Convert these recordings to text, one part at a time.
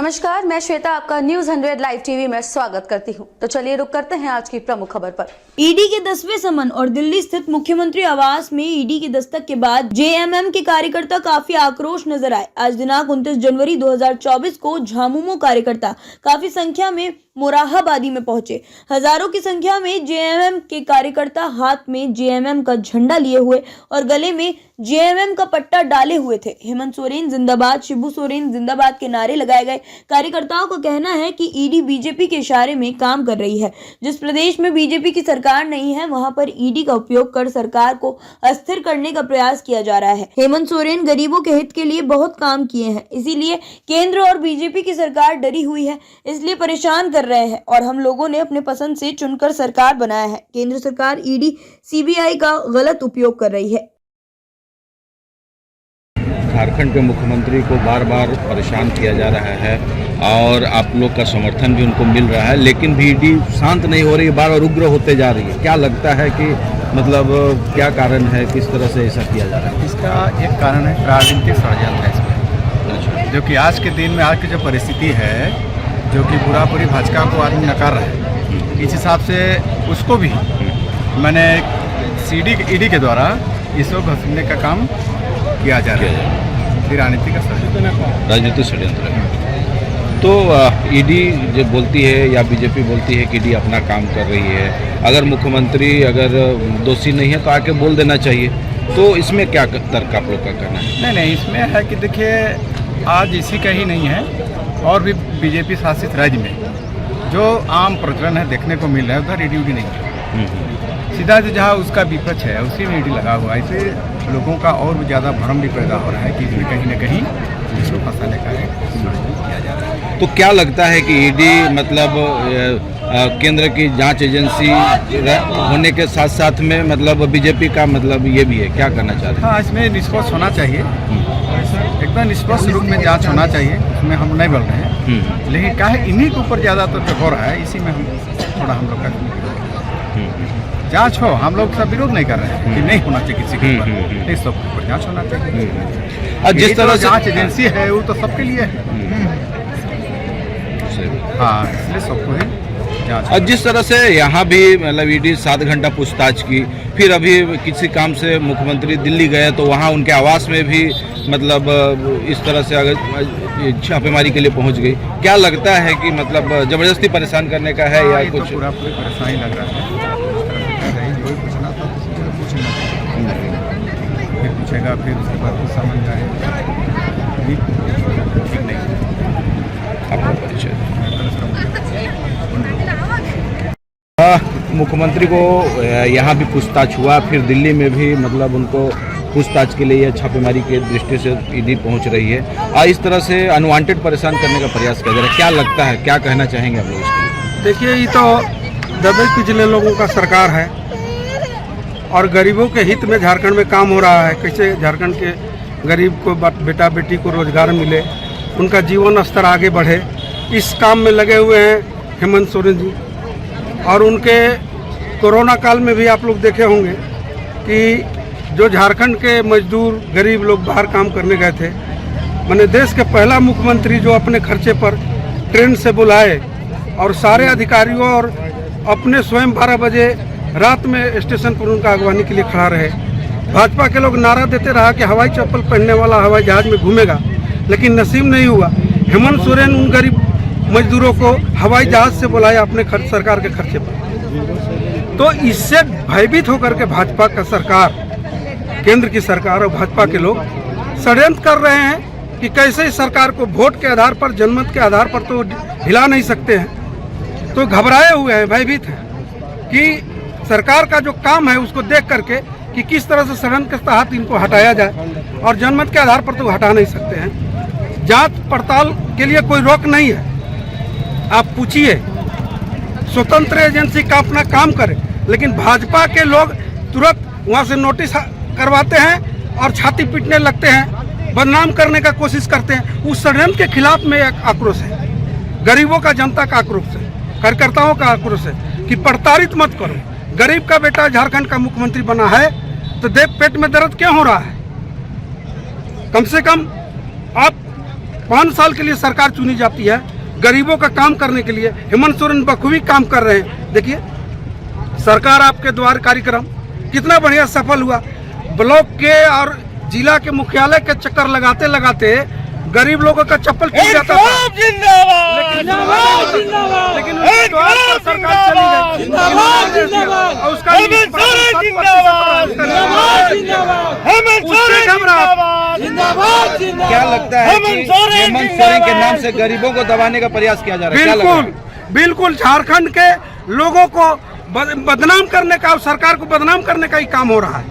नमस्कार, मैं श्वेता आपका न्यूज 100 लाइव टीवी में स्वागत करती हूं। तो चलिए रुक करते हैं आज की प्रमुख खबर पर। ईडी के 10वें समन और दिल्ली स्थित मुख्यमंत्री आवास में ईडी की दस्तक के बाद जेएमएम के कार्यकर्ता काफी आक्रोश नजर आए। आज दिनांक 29 जनवरी 2024 को झामुमो कार्यकर्ता काफी संख्या में मोरहाबादी में पहुंचे। हजारों की संख्या में जेएमएम के कार्यकर्ता हाथ में जेएमएम का झंडा लिए हुए और गले में जेएमएम का पट्टा डाले हुए थे। हेमंत सोरेन जिंदाबाद, शिबू सोरेन जिंदाबाद के नारे लगाए गए। कार्यकर्ताओं का कहना है कि ईडी बीजेपी के इशारे में काम कर रही है। जिस प्रदेश में बीजेपी की सरकार नहीं है, वहां पर ईडी का उपयोग कर सरकार को अस्थिर करने का प्रयास किया जा रहा है। हेमंत सोरेन गरीबों के हित के लिए बहुत काम किए हैं, इसीलिए केंद्र और बीजेपी की सरकार डरी हुई है, इसलिए परेशान कर रहे हैं और हम लोगों ने अपने पसंद से चुनकर सरकार बनाया है। केंद्र सरकार ईडी सीबीआई का गलत उपयोग कर रही है। झारखंड के मुख्यमंत्री को बार बार परेशान किया जा रहा है और आप लोग का समर्थन भी उनको मिल रहा है, लेकिन भी ईडी शांत नहीं हो रही है, बार बार उग्र होते जा रही है। क्या लगता है कि मतलब क्या कारण है, किस तरह से ऐसा किया जा रहा है? इसका एक कारण है राजनीतिक षड्यंत्र है इसमें, जो कि आज के दिन में आज की जो परिस्थिति है, जो कि पूरी भाजपा को आदमी नकार रहा है, इस हिसाब से उसको भी मैंने ईडी के द्वारा इसको घसीटने का काम किया जा रहा है। राजनीतिक षड्यंत्र है। तो ईडी जो बोलती है या बीजेपी बोलती है कि ईडी अपना काम कर रही है, अगर मुख्यमंत्री अगर दोषी नहीं है तो आके बोल देना चाहिए, तो इसमें क्या तर्क आप लोग का कहना है? नहीं, इसमें है कि देखिए, आज इसी का ही नहीं है, और भी बीजेपी शासित राज्य में जो आम प्रचलन है देखने को मिल रहा है, उधर ईडी नहीं है। सीधा से जहाँ उसका विपक्ष है उसी में ईडी लगा हुआ है। इससे लोगों का और भी ज़्यादा भ्रम भी पैदा हो रहा है कि इसमें कहीं न कहीं इसको फंसाने का किया जा रहा है। तो क्या लगता है कि ईडी मतलब केंद्र की जांच एजेंसी होने के साथ साथ में मतलब बीजेपी का मतलब ये भी है, क्या करना चाहते हैं? हाँ, इसमें निष्पक्ष होना चाहिए, एकदम निष्पक्ष रूप में जांच होना चाहिए, इसमें हम नहीं बोल रहे हैं, लेकिन क्या है इन्हीं के ऊपर ज़्यादातर जो हो रहा है, इसी में हम थोड़ा हम लोग का जांच हो। हम लोग सब विरोध नहीं कर रहे हैं कि नहीं होना चाहिए किसी के ऊपर, इस सब के ऊपर जांच होना चाहिए। और जिस तरह से जांच एजेंसी है वो तो सबके लिए है। हाँ, इसलिए सबको ही जांच। और जिस तरह से यहाँ भी मतलब ईडी 7 घंटा पूछताछ की, फिर अभी किसी काम से मुख्यमंत्री दिल्ली गए तो वहाँ उनके आवास में भी मतलब इस तरह से अगर छापेमारी के लिए पहुँच गई, क्या लगता है कि मतलब जबरदस्ती परेशान करने का है या कुछ? पूरी परेशानी लग रहा है। पूछेगा, फिर उसके बाद कुछ समझ जाएगा, ठीक नहीं। आपका परिचय? मुख्यमंत्री को यहाँ भी पूछताछ हुआ, फिर दिल्ली में भी मतलब उनको पूछताछ के लिए छापेमारी के दृष्टि से ईडी पहुँच रही है और इस तरह से अनवांटेड परेशान करने का प्रयास किया जा रहा है। क्या लगता है, क्या कहना चाहेंगे आप लोग इसके? देखिए, ये तो दबे पिछले लोगों का सरकार है और गरीबों के हित में झारखंड में काम हो रहा है। कैसे झारखंड के गरीब को बेटा बेटी को रोजगार मिले, उनका जीवन स्तर आगे बढ़े, इस काम में लगे हुए हैं हेमंत सोरेन जी। और उनके कोरोना काल में भी आप लोग देखे होंगे कि जो झारखंड के मजदूर गरीब लोग बाहर काम करने गए थे, मैंने देश के पहला मुख्यमंत्री जो अपने खर्चे पर ट्रेन से बुलाए और सारे अधिकारियों और अपने स्वयं 12 बजे रात में स्टेशन पर उनका अगवानी के लिए खड़ा रहे। भाजपा के लोग नारा देते रहा कि हवाई चप्पल पहनने वाला हवाई जहाज में घूमेगा, लेकिन नसीब नहीं हुआ। हेमंत सोरेन उन गरीब मजदूरों को हवाई जहाज से बुलाया अपने सरकार के खर्चे पर। तो इससे भयभीत होकर के भाजपा का सरकार, केंद्र की सरकार और भाजपा के लोग षड्यंत्र कर रहे हैं कि कैसे इस सरकार को वोट के आधार पर, जनमत के आधार पर तो हिला नहीं सकते हैं। तो घबराए हुए हैं, भयभीत हैं कि सरकार का जो काम है उसको देख करके कि किस तरह से षड्यंत्र के तहत इनको हटाया जाए, और जनमत के आधार पर तो हटा नहीं सकते हैं। जांच पड़ताल के लिए कोई रोक नहीं है। आप पूछिए, स्वतंत्र एजेंसी का अपना काम करे, लेकिन भाजपा के लोग तुरंत वहां से नोटिस करवाते हैं और छाती पीटने लगते हैं, बदनाम करने का कोशिश करते हैं। उस षड्यंत्र के खिलाफ में एक आक्रोश है, गरीबों का, जनता का आक्रोश है, कार्यकर्ताओं का आक्रोश है कि प्रताड़ित मत करो। गरीब का बेटा झारखंड का मुख्यमंत्री बना है तो देख पेट में दर्द क्यों हो रहा है? कम से कम आप 5 साल के लिए सरकार चुनी जाती है गरीबों का काम करने के लिए। हेमंत सोरेन बखूबी काम कर रहे हैं। देखिए सरकार आपके द्वार कार्यक्रम कितना बढ़िया सफल हुआ। ब्लॉक के और जिला के मुख्यालय के चक्कर लगाते लगाते गरीब लोगों का चप्पल टूट जाता था, लेकिन उसके द्वार पर सरकार चली गई और उसका क्या लगता है कि हेमंत सोरेन के नाम से गरीबों को दबाने का प्रयास किया जा रहा है? क्या लग रहा है? बिल्कुल झारखंड के लोगों को बदनाम करने का और सरकार को बदनाम करने का ही काम हो रहा है।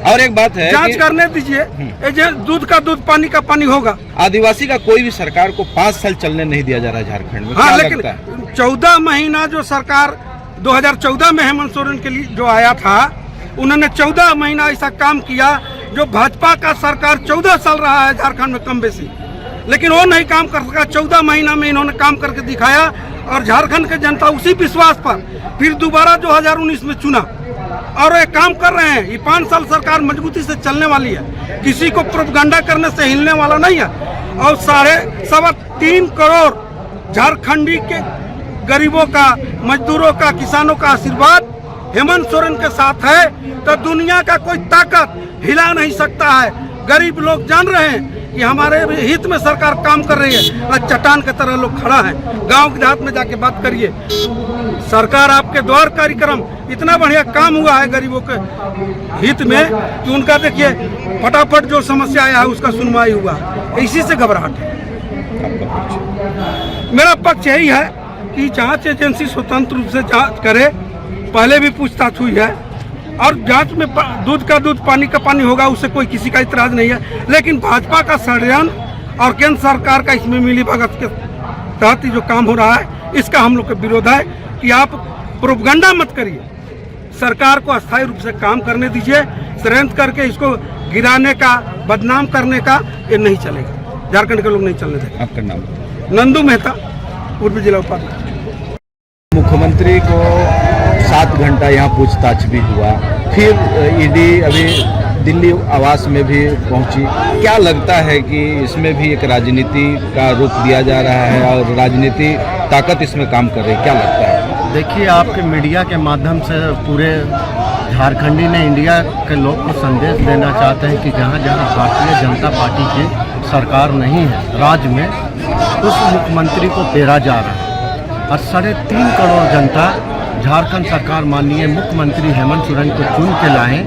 और एक बात है, जांच करने दीजिए, दूध का दूध पानी का पानी होगा। आदिवासी का कोई भी सरकार को 5 साल चलने नहीं दिया जा रहा है झारखंड में। हाँ, क्या लेकिन लगता है? 14 महीना जो सरकार 2014 में हेमंत सोरेन के लिए जो आया था, उन्होंने 14 महीना ऐसा काम किया जो भाजपा का सरकार 14 साल रहा है झारखंड में कम बेसी, लेकिन वो नहीं काम कर सका। 14 महीना में इन्होंने काम करके दिखाया और झारखंड की जनता उसी विश्वास पर फिर दोबारा 2019 में चुना और ये काम कर रहे हैं। ये 5 साल सरकार मजबूती से चलने वाली है, किसी को प्रोपगंडा करने से हिलने वाला नहीं है। और 3.25 करोड़ झारखंडी के गरीबों का, मजदूरों का, किसानों का आशीर्वाद हेमंत सोरेन के साथ है तो दुनिया का कोई ताकत हिला नहीं सकता है। गरीब लोग जान रहे हैं कि हमारे हित में सरकार काम कर रही है और चट्टान की तरह लोग खड़ा है। गांव देहात में जाके बात करिए, सरकार आपके द्वार कार्यक्रम इतना बढ़िया काम हुआ है गरीबों के हित में कि उनका देखिए फटाफट जो समस्या आया है उसका सुनवाई हुआ। इसी से घबराहट है। मेरा पक्ष यही है कि जांच एजेंसी स्वतंत्र रूप से जांच करे। पहले भी पूछताछ हुई है और जांच में दूध का दूध पानी का पानी होगा, उससे कोई किसी का इतराज नहीं है। लेकिन भाजपा का षड्यंत्र और केंद्र सरकार का इसमें मिलीभगत के तहत जो काम हो रहा है, इसका हम लोग का विरोध है कि आप प्रोपगंडा मत करिए, सरकार को अस्थायी रूप से काम करने दीजिए। षड्यंत्र करके इसको गिराने का, बदनाम करने का ये नहीं चलेगा। झारखंड के लोग नहीं चलने देंगे। आपका नाम? नंदू मेहता, पूर्वी जिला उपाध्यक्ष। मुख्यमंत्री को 7 घंटा यहाँ पूछताछ भी हुआ, फिर ईडी अभी दिल्ली आवास में भी पहुंची। क्या लगता है कि इसमें भी एक राजनीति का रूप दिया जा रहा है और राजनीति ताकत इसमें काम कर रही है? क्या लगता है? देखिए, आपके मीडिया के माध्यम से पूरे झारखंडी ने इंडिया के लोग को संदेश देना चाहते हैं कि जहाँ जहाँ भारतीय जनता पार्टी की सरकार नहीं है राज्य में, उस मुख्यमंत्री को पेरा जा रहा है। और 3.5 करोड़ जनता झारखंड सरकार माननीय मुख्यमंत्री हेमंत सोरेन को चुन के लाए।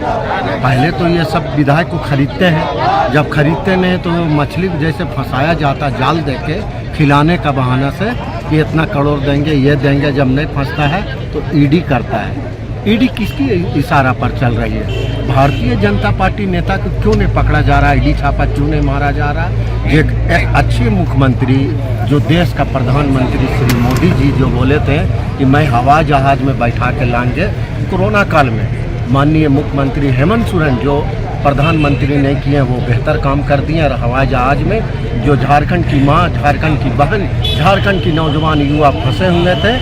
पहले तो ये सब विधायक को खरीदते हैं, जब खरीदते नहीं तो मछली जैसे फंसाया जाता जाल देके खिलाने का बहाना से कि इतना करोड़ देंगे, ये देंगे। जब नहीं फंसता है तो ईडी करता है। ईडी किसकी इशारा पर चल रही है? भारतीय जनता पार्टी नेता को क्यों नहीं पकड़ा जा रहा है? ईडी छापा क्यों नहीं मारा जा रहा है? एक अच्छे मुख्यमंत्री जो देश का प्रधानमंत्री श्री मोदी जी जो बोले थे कि मैं हवाई जहाज में बैठा के लाएंगे, कोरोना काल में माननीय मुख्यमंत्री हेमंत सोरेन जो प्रधानमंत्री नहीं किए वो बेहतर काम कर दिए। और हवाई जहाज में जो झारखंड की माँ, झारखंड की बहन, झारखंड की नौजवान युवा फंसे हुए थे,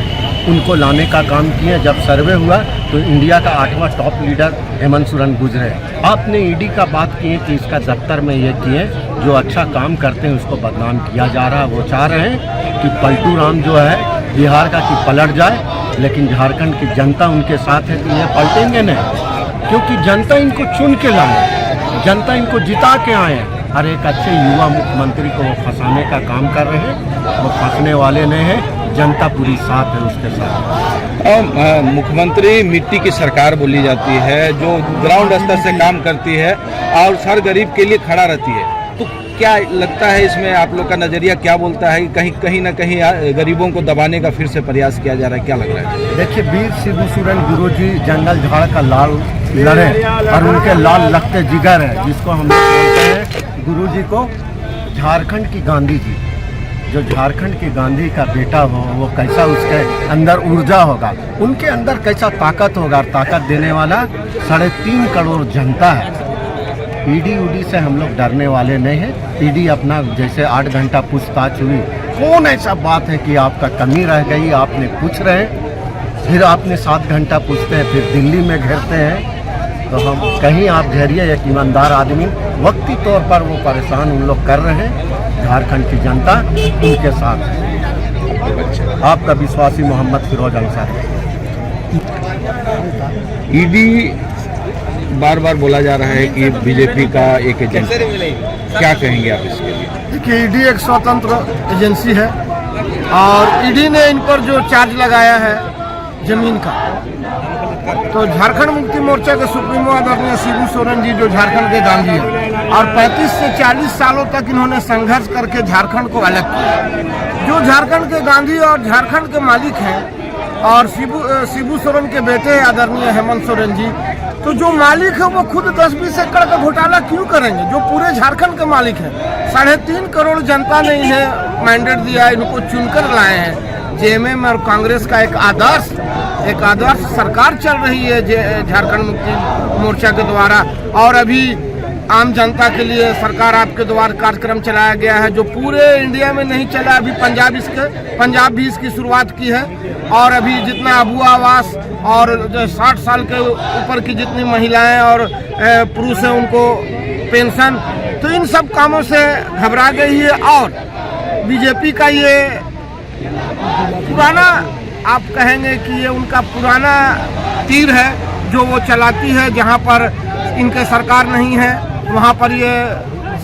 उनको लाने का काम किए। जब सर्वे हुआ तो इंडिया का 8वां टॉप लीडर हेमंत सोरेन गुजरे। आपने ईडी का बात की कि इसका दफ्तर में ये किए, जो अच्छा काम करते हैं उसको बदनाम किया जा रहा है। वो चाह रहे हैं कि पलटू राम जो है बिहार का कि पलट जाए, लेकिन झारखंड की जनता उनके साथ है कि ये पलटेंगे नहीं, क्योंकि जनता इनको चुन के लाए, जनता इनको जिता के आए हैं। और एक अच्छे युवा मुख्यमंत्री को वो फंसाने का काम कर रहे हैं। वो फंसने वाले नहीं हैं, जनता पूरी साथ है उसके साथ। मुख्यमंत्री मिट्टी की सरकार बोली जाती है, जो ग्राउंड स्तर से काम करती है और हर गरीब के लिए खड़ा रहती है। तो क्या लगता है इसमें आप लोग का नजरिया क्या बोलता है कि कहीं ना कहीं गरीबों को दबाने का फिर से प्रयास किया जा रहा है? क्या लग रहा है? देखिए, वीर सिद्धू सोरेन गुरुजी जंगल झाड़ का लाल लड़े और उनके लाल लगते जिगर है, जिसको हम बोलते हैं गुरुजी को झारखंड की गांधी जी। जो झारखंड के गांधी का बेटा हो, वो कैसा उसके अंदर ऊर्जा होगा, उनके अंदर कैसा ताकत होगा। ताकत देने वाला 3.5 करोड़ जनता है। ईडी उडी से हम लोग डरने वाले नहीं हैं। ईडी अपना जैसे 8 घंटा पूछताछ हुई, कौन ऐसा बात है कि आपका कमी रह गई, आपने पूछ रहे, फिर आपने 7 घंटा पूछते हैं, फिर दिल्ली में घेरते हैं। तो हम कहीं आप घेरिए, एक ईमानदार आदमी, वक्ती तौर पर वो परेशान उन लोग कर रहे हैं। झारखंड की जनता उनके साथ है। आपका विश्वासी मोहम्मद फिरोज अंसारी। ईडी बार बार बोला जा रहा है कि बीजेपी का एक एजेंट, क्या कहेंगे आप इसके लिए? देखिए, ईडी एक स्वतंत्र एजेंसी है और ईडी ने इन पर जो चार्ज लगाया है जमीन का, तो झारखंड मुक्ति मोर्चा के सुप्रीमो आदरणीय शिबू सोरेन जी जो झारखंड के गांधी हैं और 35 से 40 सालों तक इन्होंने संघर्ष करके झारखंड को अलग किया। जो झारखंड के गांधी और झारखंड के मालिक हैं और शिबू सोरेन के बेटे आदरणीय हेमंत सोरेन जी, तो जो मालिक है वो खुद 10-20 एकड़ का घोटाला क्यों करेंगे जो पूरे झारखंड के मालिक हैं? 3.5 करोड़ जनता ने इन्हें मैंडेट दिया, इनको चुनकर लाए हैं। जेएमएम और कांग्रेस का एक आदर्श सरकार चल रही है झारखंड मुक्ति मोर्चा के द्वारा, और अभी आम जनता के लिए सरकार आपके द्वारा कार्यक्रम चलाया गया है जो पूरे इंडिया में नहीं चला। अभी पंजाब भी इसकी शुरुआत की है, और अभी जितना अबू आवास और 60 साल के ऊपर की जितनी महिलाएं और पुरुष हैं उनको पेंशन, तो इन सब कामों से घबरा गई है। और बीजेपी का ये पुराना, आप कहेंगे कि ये उनका पुराना तीर है जो वो चलाती है। जहां पर इनके सरकार नहीं है वहां पर ये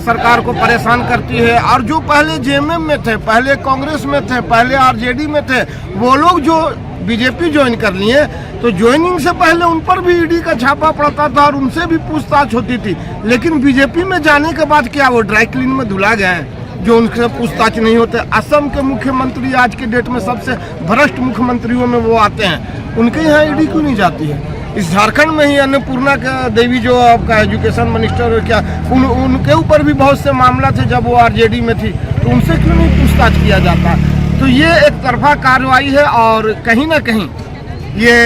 सरकार को परेशान करती है। और जो पहले जेएमएम में थे, पहले कांग्रेस में थे, पहले आरजेडी में थे, वो लोग जो बीजेपी ज्वाइन कर लिए, तो ज्वाइनिंग से पहले उन पर भी ईडी का छापा पड़ता था और उनसे भी पूछताछ होती थी। लेकिन बीजेपी में जाने के बाद क्या वो ड्राई क्लीन में धुला गए हैं जो उनसे पूछताछ नहीं होते? असम के मुख्यमंत्री आज के डेट में सबसे भ्रष्ट मुख्यमंत्रियों में वो आते हैं, उनके यहाँ ईडी क्यों नहीं जाती है? इस झारखंड में ही अन्नपूर्णा देवी जो आपका एजुकेशन मिनिस्टर क्या, उनके ऊपर भी बहुत से मामला थे जब वो आरजेडी में थी, तो उनसे क्यों नहीं पूछताछ किया जाता? तो ये एक तरफा कार्रवाई है और कहीं ना कहीं ये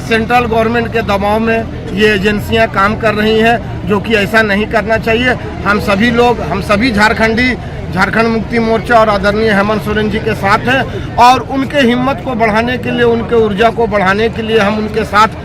सेंट्रल गवर्नमेंट के दबाव में ये एजेंसियां काम कर रही हैं, जो कि ऐसा नहीं करना चाहिए। हम सभी लोग, हम सभी झारखंडी झारखंड मुक्ति मोर्चा और आदरणीय हेमंत सोरेन जी के साथ हैं, और उनके हिम्मत को बढ़ाने के लिए, उनके ऊर्जा को बढ़ाने के लिए हम उनके साथ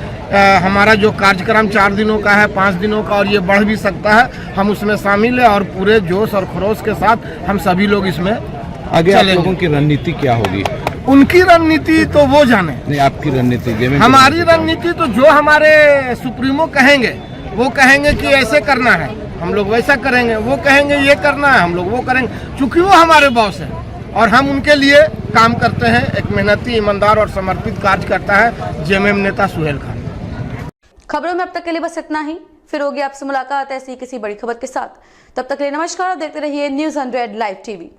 हमारा जो कार्यक्रम 4 दिनों का है, 5 दिनों का, और ये बढ़ भी सकता है, हम उसमें शामिल हैं और पूरे जोश और खरोश के साथ हम सभी लोग इसमें आगे आप लोगों की रणनीति क्या होगी? उनकी रणनीति तो वो जाने, नहीं आपकी रणनीति। हमारी रणनीति तो जो हमारे सुप्रीमो कहेंगे, वो कहेंगे कि ऐसे करना है, हम लोग वैसा करेंगे। वो कहेंगे ये करना है, हम लोग वो करेंगे, चूंकि वो हमारे बॉस हैं और हम उनके लिए काम करते हैं। एक मेहनती, ईमानदार और समर्पित कार्य करता है जेएमएम नेता सुहेल खान। खबरों में अब तक के लिए बस इतना ही। फिर होगी आपसे मुलाकात ऐसी किसी बड़ी खबर के साथ। तब तक के लिए नमस्कार और देखते रहिए न्यूज़ 100 लाइव टीवी।